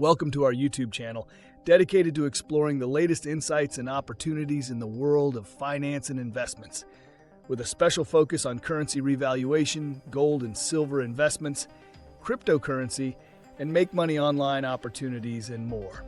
Welcome to our YouTube channel, dedicated to exploring the latest insights and opportunities in the world of finance and investments, with a special focus on currency revaluation, gold and silver investments, cryptocurrency, and make money online opportunities and more.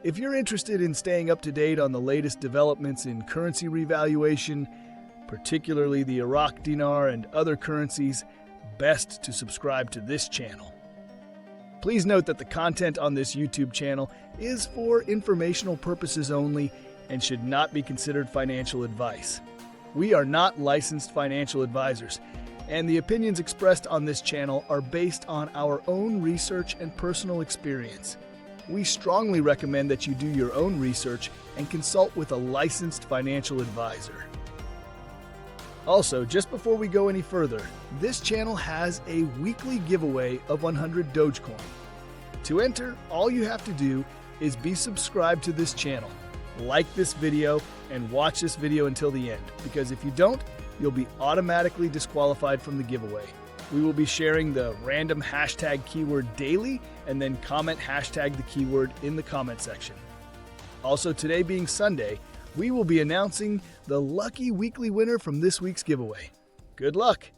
If you're interested in staying up to date on the latest developments in currency revaluation, particularly the Iraqi dinar and other currencies, best to subscribe to this channel. Please note that the content on this YouTube channel is for informational purposes only and should not be considered financial advice. We are not licensed financial advisors, and the opinions expressed on this channel are based on our own research and personal experience. We strongly recommend that you do your own research and consult with a licensed financial advisor. Also, just before we go any further, this channel has a weekly giveaway of 100 Dogecoin. To enter, all you have to do is be subscribed to this channel, like this video, and watch this video until the end, because if you don't, you'll be automatically disqualified from the giveaway. We will be sharing the random hashtag keyword daily, and then comment hashtag the keyword in the comment section. Also, today being Sunday, we will be announcing the lucky weekly winner from this week's giveaway. Good luck!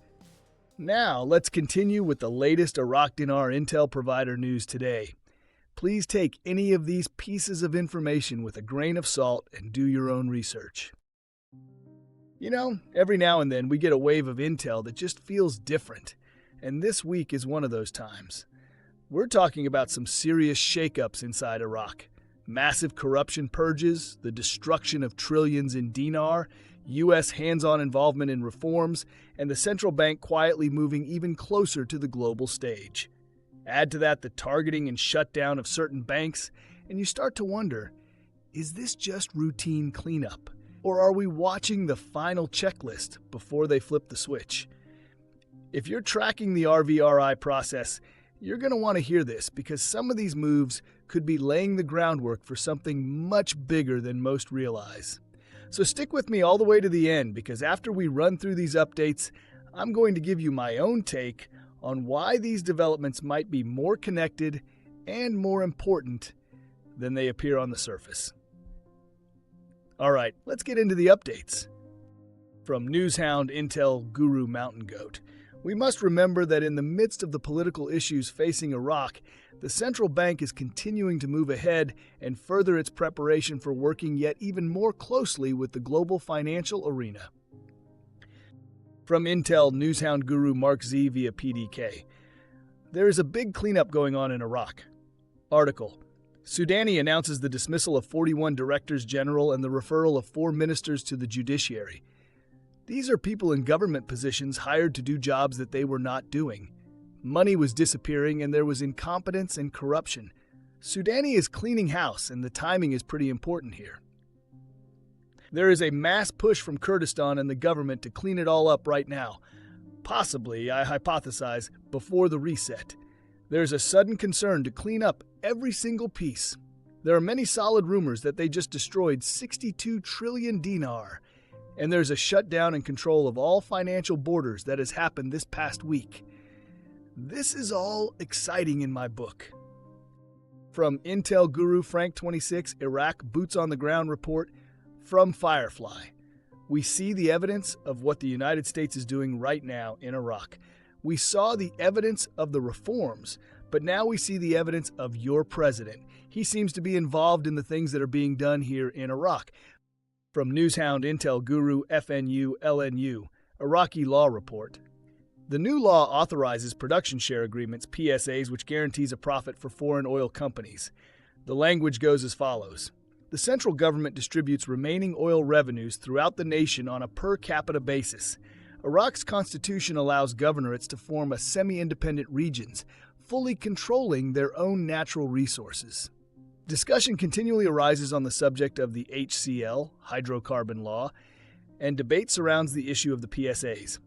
Now, let's continue with the latest Iraqi dinar intel provider news today. Please take any of these pieces of information with a grain of salt and do your own research. You know, every now and then we get a wave of intel that just feels different, and this week is one of those times. We're talking about some serious shakeups inside Iraq. Massive corruption purges, the destruction of trillions in dinar, U.S. hands-on involvement in reforms, and the central bank quietly moving even closer to the global stage. Add to that the targeting and shutdown of certain banks, and you start to wonder, is this just routine cleanup? Or are we watching the final checklist before they flip the switch? If you're tracking the RVRI process, you're going to want to hear this, because some of these moves could be laying the groundwork for something much bigger than most realize. So stick with me all the way to the end, because after we run through these updates, I'm going to give you my own take on why these developments might be more connected and more important than they appear on the surface. All right, let's get into the updates. From Newshound Intel Guru Mountain Goat, we must remember that in the midst of the political issues facing Iraq, the central bank is continuing to move ahead and further its preparation for working yet even more closely with the global financial arena. From Intel Newshound Guru MarkZ via PDK, there is a big cleanup going on in Iraq. Article: Sudani announces the dismissal of 41 directors general and the referral of 4 ministers to the judiciary. These are people in government positions hired to do jobs that they were not doing. Money was disappearing and there was incompetence and corruption. Sudani is cleaning house, and the timing is pretty important here. There is a mass push from Kurdistan and the government to clean it all up right now. Possibly, I hypothesize, before the reset. There's a sudden concern to clean up every single piece. There are many solid rumors that they just destroyed 62 trillion dinar. And there's a shutdown and control of all financial borders that has happened this past week. This is all exciting in my book. From Intel Guru Frank 26 Iraq Boots on the Ground report from Firefly, we see the evidence of what the United States is doing right now in Iraq. We saw the evidence of the reforms, but now we see the evidence of your president. He seems to be involved in the things that are being done here in Iraq. From Newshound Intel Guru FNU LNU, Iraqi Law Report. The new law authorizes production share agreements, PSAs, which guarantees a profit for foreign oil companies. The language goes as follows. The central government distributes remaining oil revenues throughout the nation on a per capita basis. Iraq's constitution allows governorates to form a semi-independent regions, fully controlling their own natural resources. Discussion continually arises on the subject of the HCL, hydrocarbon law, and debate surrounds the issue of the PSAs.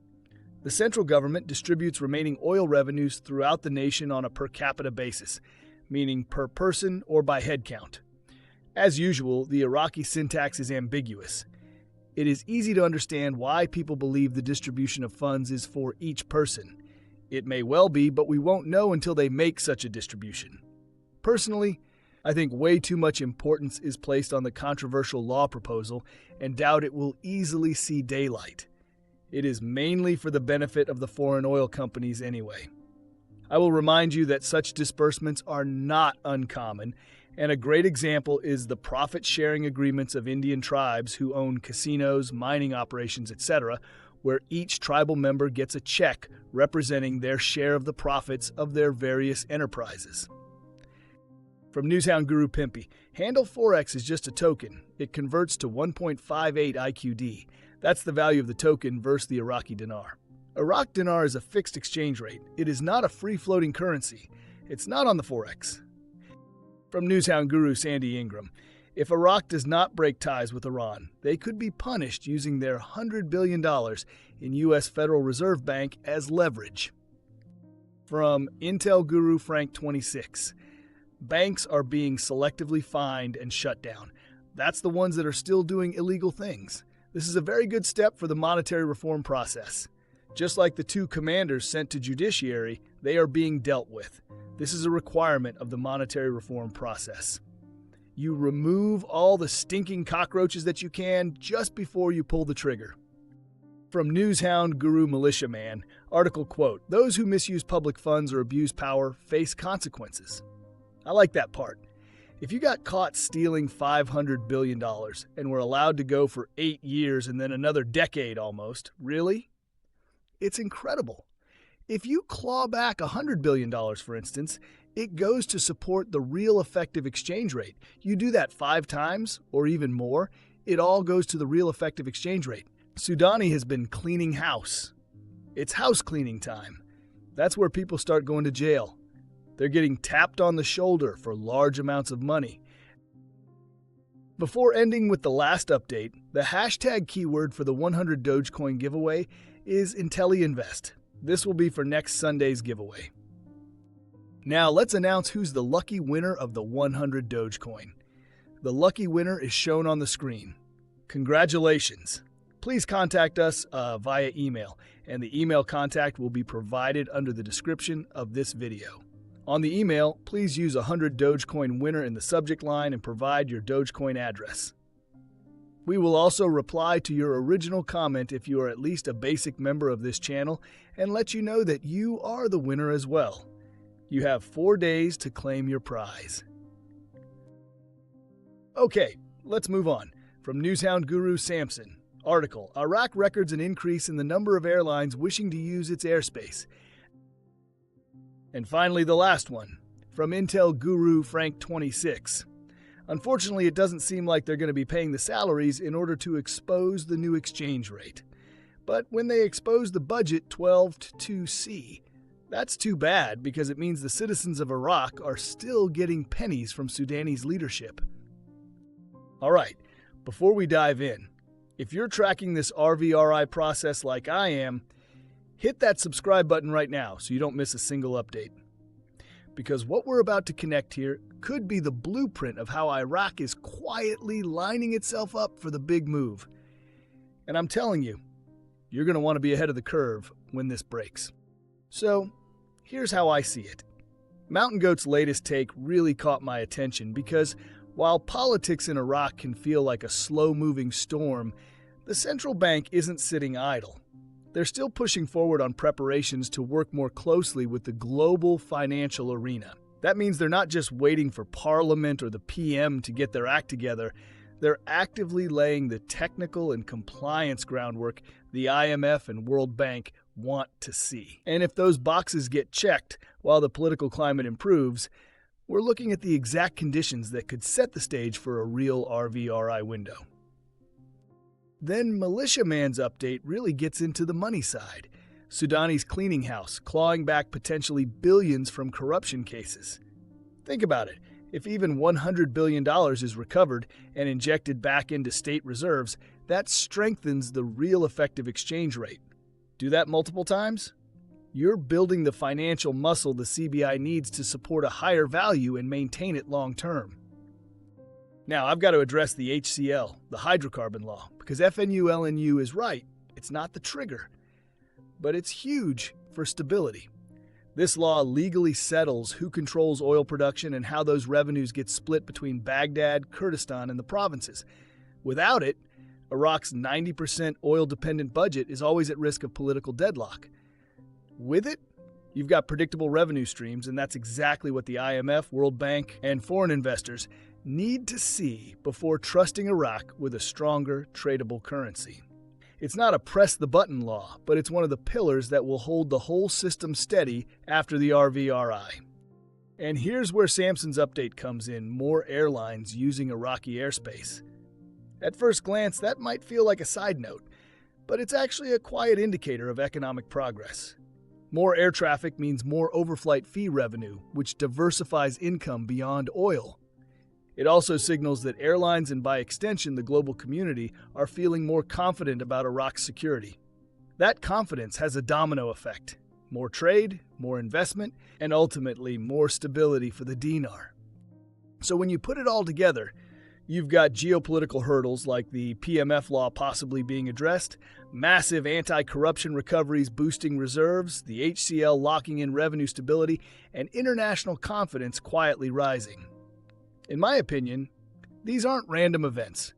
The central government distributes remaining oil revenues throughout the nation on a per capita basis, meaning per person or by head count. As usual, the Iraqi syntax is ambiguous. It is easy to understand why people believe the distribution of funds is for each person. It may well be, but we won't know until they make such a distribution. Personally, I think way too much importance is placed on the controversial law proposal and doubt it will easily see daylight. It is mainly for the benefit of the foreign oil companies anyway. I will remind you that such disbursements are not uncommon, and a great example is the profit-sharing agreements of Indian tribes who own casinos, mining operations, etc., where each tribal member gets a check representing their share of the profits of their various enterprises. From Newshound Guru Pimpy, Handle Forex is just a token. It converts to 1.58 IQD. That's the value of the token versus the Iraqi dinar. Iraq dinar is a fixed exchange rate. It is not a free-floating currency. It's not on the Forex. From Newshound Guru Sandy Ingram, if Iraq does not break ties with Iran, they could be punished using their $100 billion in U.S. Federal Reserve Bank as leverage. From Intel Guru Frank 26, banks are being selectively fined and shut down. That's the ones that are still doing illegal things. This is a very good step for the monetary reform process. Just like the 2 commanders sent to judiciary, they are being dealt with. This is a requirement of the monetary reform process. You remove all the stinking cockroaches that you can just before you pull the trigger. From Newshound Guru Militia Man, article quote, "Those who misuse public funds or abuse power face consequences." I like that part. If you got caught stealing $500 billion and were allowed to go for 8 years and then another decade almost, really? It's incredible. If you claw back $100 billion, for instance, it goes to support the real effective exchange rate. You do that 5 times or even more, it all goes to the real effective exchange rate. Sudani has been cleaning house. It's house cleaning time. That's where people start going to jail. They're getting tapped on the shoulder for large amounts of money. Before ending with the last update, the hashtag keyword for the 100 Dogecoin giveaway is Intelli-nvest. This will be for next Sunday's giveaway. Now let's announce who's the lucky winner of the 100 Dogecoin. The lucky winner is shown on the screen. Congratulations! Please contact us via email, and the email contact will be provided under the description of this video. On the email, please use 100 Dogecoin winner in the subject line and provide your Dogecoin address. We will also reply to your original comment if you are at least a basic member of this channel and let you know that you are the winner as well. You have 4 days to claim your prize. Okay, let's move on. From Newshound Guru Samson, article, Iraq records an increase in the number of airlines wishing to use its airspace. And finally, the last one, from Intel Guru Frank 26. Unfortunately, it doesn't seem like they're going to be paying the salaries in order to expose the new exchange rate. But when they expose the budget 12 to 2C, that's too bad because it means the citizens of Iraq are still getting pennies from Sudani's leadership. All right, before we dive in, if you're tracking this RVRI process like I am, hit that subscribe button right now so you don't miss a single update. Because what we're about to connect here could be the blueprint of how Iraq is quietly lining itself up for the big move. And I'm telling you, you're going to want to be ahead of the curve when this breaks. So, here's how I see it. Mountain Goat's latest take really caught my attention because while politics in Iraq can feel like a slow-moving storm, the central bank isn't sitting idle. They're still pushing forward on preparations to work more closely with the global financial arena. That means they're not just waiting for Parliament or the PM to get their act together. They're actively laying the technical and compliance groundwork the IMF and World Bank want to see. And if those boxes get checked while the political climate improves, we're looking at the exact conditions that could set the stage for a real RVRI window. Then Militia Man's update really gets into the money side. Sudani's cleaning house, clawing back potentially billions from corruption cases. Think about it. If even $100 billion is recovered and injected back into state reserves, that strengthens the real effective exchange rate. Do that multiple times? You're building the financial muscle the CBI needs to support a higher value and maintain it long term. Now, I've got to address the HCL, the hydrocarbon law, because FNU-LNU is right. It's not the trigger, but it's huge for stability. This law legally settles who controls oil production and how those revenues get split between Baghdad, Kurdistan, and the provinces. Without it, Iraq's 90% oil-dependent budget is always at risk of political deadlock. With it, you've got predictable revenue streams, and that's exactly what the IMF, World Bank, and foreign investors need to see before trusting Iraq with a stronger, tradable currency. It's not a press-the-button law, but it's one of the pillars that will hold the whole system steady after the RVRI. And here's where Samson's update comes in: more airlines using Iraqi airspace. At first glance, that might feel like a side note, but it's actually a quiet indicator of economic progress. More air traffic means more overflight fee revenue, which diversifies income beyond oil. It also signals that airlines and, by extension, the global community are feeling more confident about Iraq's security. That confidence has a domino effect: more trade, more investment, and ultimately more stability for the dinar. So when you put it all together, you've got geopolitical hurdles like the PMF law possibly being addressed, massive anti-corruption recoveries boosting reserves, the HCL locking in revenue stability, and international confidence quietly rising. In my opinion, these aren't random events.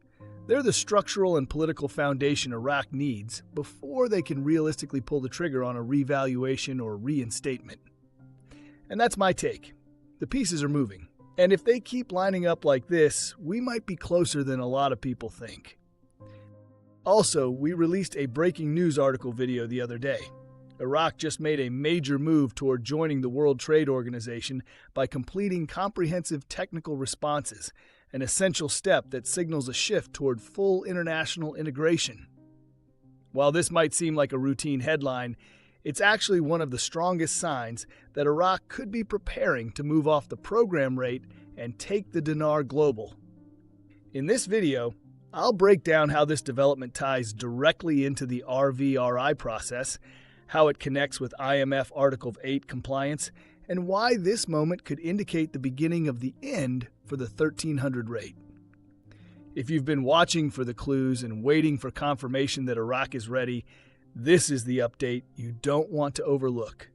They're the structural and political foundation Iraq needs before they can realistically pull the trigger on a revaluation or reinstatement. And that's my take. The pieces are moving. And if they keep lining up like this, we might be closer than a lot of people think. Also, we released a breaking news article video the other day. Iraq just made a major move toward joining the World Trade Organization by completing comprehensive technical responses, an essential step that signals a shift toward full international integration. While this might seem like a routine headline, it's actually one of the strongest signs that Iraq could be preparing to move off the program rate and take the dinar global. In this video, I'll break down how this development ties directly into the RVRI process, how it connects with IMF Article 8 compliance, and why this moment could indicate the beginning of the end for the 1300 rate. If you've been watching for the clues and waiting for confirmation that Iraq is ready, this is the update you don't want to overlook.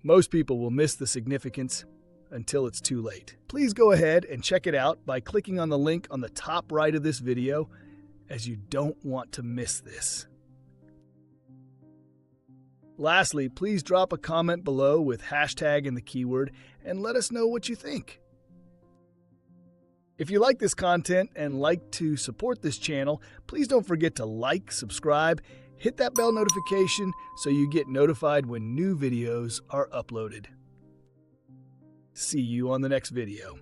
Most people will miss the significance until it's too late. Please go ahead and check it out by clicking on the link on the top right of this video, as you don't want to miss this. Lastly, please drop a comment below with hashtag and the keyword and let us know what you think. If you like this content and like to support this channel, please don't forget to like, subscribe, hit that bell notification so you get notified when new videos are uploaded. See you on the next video.